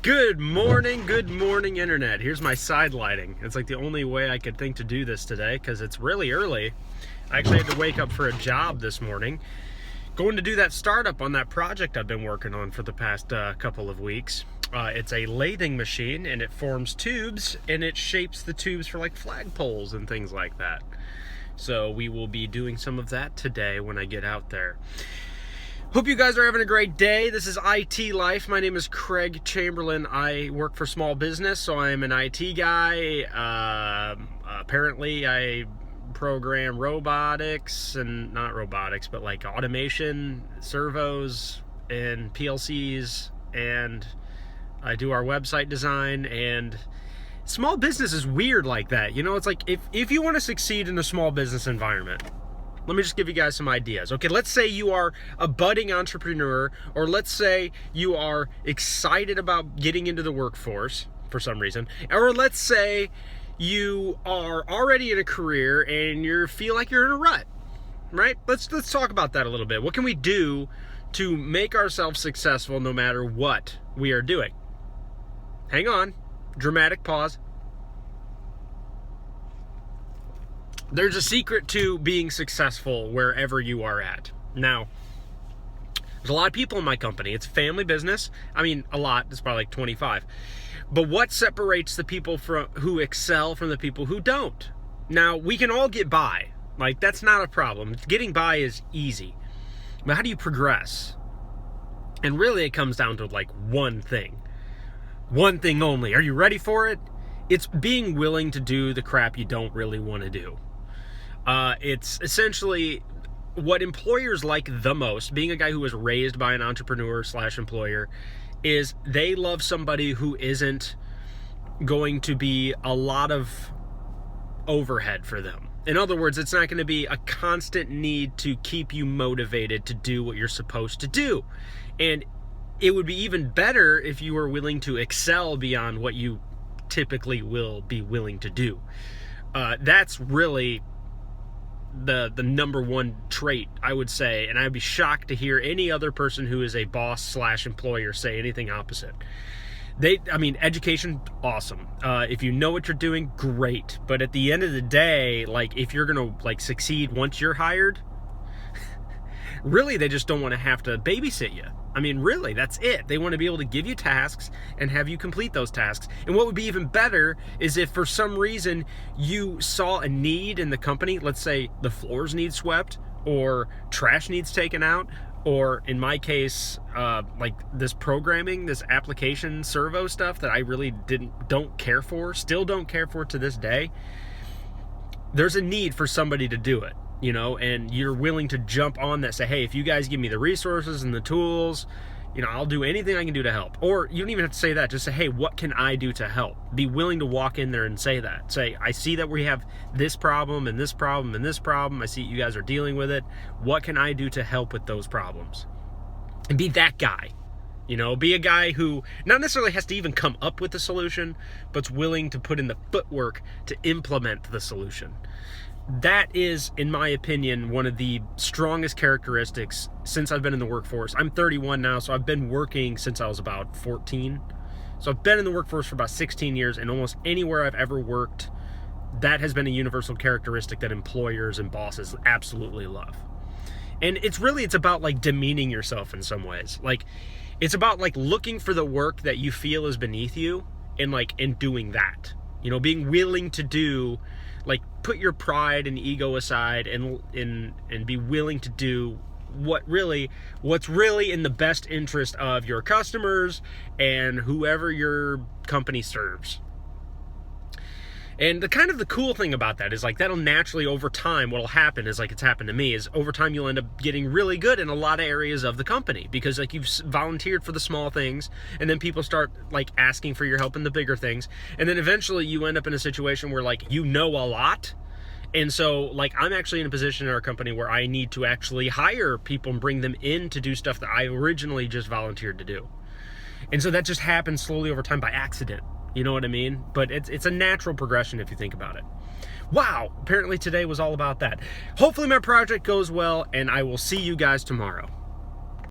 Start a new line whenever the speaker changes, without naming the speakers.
Good morning, Internet. Here's my side lighting. It's like the only way I could think to do this today because it's really early. I actually had to wake up for a job this morning. Going to do that startup on that project I've been working on for the past couple of weeks. It's a lathing machine and it forms tubes and it shapes the tubes for like flagpoles and things like that. So we will be doing some of that today when I get out there. Hope you guys are having a great day. This is IT Life. My name is Craig Chamberlain. I work for small business, so I'm an IT guy. Apparently, I program robotics, and not robotics, but like automation, servos, and PLCs, and I do our website design, and small business is weird like that. You know, it's like if you want to succeed in a small business environment, let me just give you guys some ideas. Okay, let's say you are a budding entrepreneur, or let's say you are excited about getting into the workforce for some reason, or let's say you are already in a career and you feel like you're in a rut, right? Let's talk about that a little bit. What can we do to make ourselves successful no matter what we are doing? Hang on, dramatic pause. There's a secret to being successful wherever you are at. Now, there's a lot of people in my company. It's a family business. I mean, a lot. It's probably like 25. But what separates the people who excel from the people who don't? Now, we can all get by. Like, that's not a problem. Getting by is easy. But how do you progress? And really, it comes down to like one thing. One thing only. Are you ready for it? It's being willing to do the crap you don't really want to do. It's essentially what employers like the most, being a guy who was raised by an entrepreneur / employer, is they love somebody who isn't going to be a lot of overhead for them. In other words, it's not going to be a constant need to keep you motivated to do what you're supposed to do. And it would be even better if you were willing to excel beyond what you typically will be willing to do. That's really the number one trait, I would say, and I'd be shocked to hear any other person who is a boss / employer say anything opposite. Education, awesome. If you know what you're doing, great. But at the end of the day, like, if you're gonna like succeed once you're hired, really, they just don't want to have to babysit you. I mean, really, that's it. They want to be able to give you tasks and have you complete those tasks. And what would be even better is if for some reason you saw a need in the company, let's say the floors need swept or trash needs taken out, or in my case, like this programming, this application servo stuff that I really don't care for, still don't care for to this day. There's a need for somebody to do it. You know, and you're willing to jump on that, say, hey, if you guys give me the resources and the tools, you know, I'll do anything I can do to help. Or you don't even have to say that. Just say, hey, what can I do to help? Be willing to walk in there and say that. Say, I see that we have this problem and this problem and this problem. I see you guys are dealing with it. What can I do to help with those problems? And be that guy. You know, be a guy who not necessarily has to even come up with the solution, but's willing to put in the footwork to implement the solution. That is, in my opinion, one of the strongest characteristics since I've been in the workforce. I'm 31 now, so I've been working since I was about 14. So I've been in the workforce for about 16 years, and almost anywhere I've ever worked, that has been a universal characteristic that employers and bosses absolutely love. And it's about like demeaning yourself in some ways. Like, it's about like looking for the work that you feel is beneath you and doing that. You know, being willing to do, like, put your pride and ego aside and be willing to do what's really in the best interest of your customers and whoever your company serves. And the cool thing about that is, like, that'll naturally, over time, what'll happen is, like it's happened to me, is over time you'll end up getting really good in a lot of areas of the company because, like, you've volunteered for the small things, and then people start, like, asking for your help in the bigger things, and then eventually you end up in a situation where, like, you know a lot. And so, like, I'm actually in a position in our company where I need to actually hire people and bring them in to do stuff that I originally just volunteered to do. And so that just happens slowly over time by accident. You know what I mean? But it's a natural progression if you think about it. Wow, apparently today was all about that. Hopefully my project goes well, and I will see you guys tomorrow.